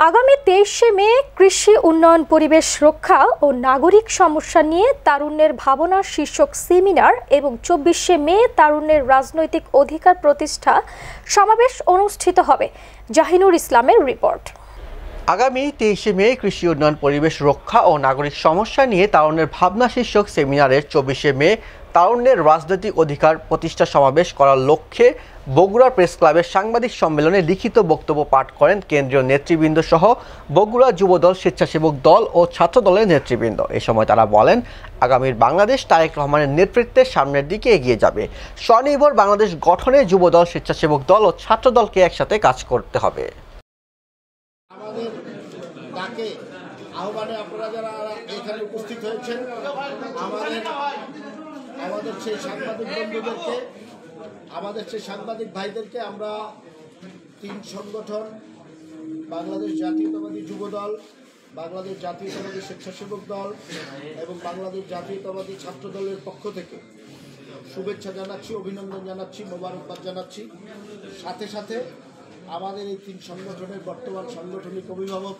আগামী 23শে মে কৃষি উন্নয়ন পরিবেশ রক্ষা ও নাগরিক সমস্যা নিয়ে তারুণ্যের ভাবনা শীর্ষক সেমিনার এবং 24শে মে তারুণ্যের রাজনৈতিক অধিকার প্রতিষ্ঠা সমাবেশ অনুষ্ঠিত হবে। জাহিনুর ইসলামের রিপোর্ট। আগামী 23শে মে কৃষি উন্নয়ন পরিবেশ রক্ষা ও নাগরিক সমস্যা নিয়ে তারুণ্যের ভাবনা শীর্ষক সেমিনারের 24শে মে তারুণ্যের রাজনৈতিক অধিকার প্রতিষ্ঠা সমাবেশ করার লক্ষ্যে বগুড়া প্রেস ক্লাবের সাংবাদিক সম্মেলনে লিখিত বক্তব্য পাঠ করেন কেন্দ্রীয় নেতৃবৃন্দ সহ বগুড়া যুবদল, স্বেচ্ছাসেবক দল ও ছাত্র দলের নেতৃবৃন্দ। এ সময় তারা বলেন, আগামীর বাংলাদেশ তারেক রহমানের নেতৃত্বে সামনের দিকে এগিয়ে যাবে। স্বনির্ভর বাংলাদেশ গঠনে যুবদল, স্বেচ্ছাসেবক দল ও ছাত্র দলকে একসাথে কাজ করতে হবে। আমাদের ডাকে আহ্বানে আপনারা যারা এখানে উপস্থিত হয়েছেন, আমাদের সেই সাংবাদিক বন্ধুদেরকে, আমাদের সেই সাংবাদিক ভাইদেরকে আমরা তিন সংগঠন, বাংলাদেশ জাতীয়তাবাদী যুবদল, বাংলাদেশ জাতীয়তাবাদী স্বেচ্ছাসেবক দল এবং বাংলাদেশ জাতীয়তাবাদী ছাত্র দলের পক্ষ থেকে শুভেচ্ছা জানাচ্ছি, অভিনন্দন জানাচ্ছি, মোবারকবাদ জানাচ্ছি। সাথে সাথে আমাদের এই তিন সংগঠনের বর্তমান সাংগঠনিক অভিভাবক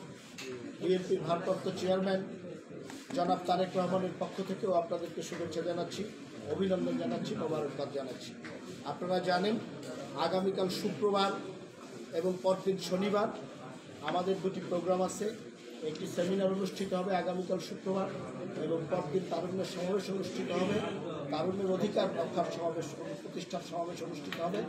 বিএনপির ভারপ্রাপ্ত চেয়ারম্যান জনাব তারেক রহমানের পক্ষ থেকেও আপনাদেরকে শুভেচ্ছা জানাচ্ছি, অভিনন্দন জানাচ্ছি, মোবারকবাদ জানাচ্ছি। আপনারা জানেন, আগামীকাল শুক্রবার এবং পরদিন শনিবার আমাদের দুটি প্রোগ্রাম আছে। একটি সেমিনার অনুষ্ঠিত হবে আগামীকাল শুক্রবার এবং পরদিন তারুণ্যের সমাবেশ অনুষ্ঠিত হবে, তারুণ্যের অধিকার রক্ষার সমাবেশ, প্রতিষ্ঠার সমাবেশ অনুষ্ঠিত হবে।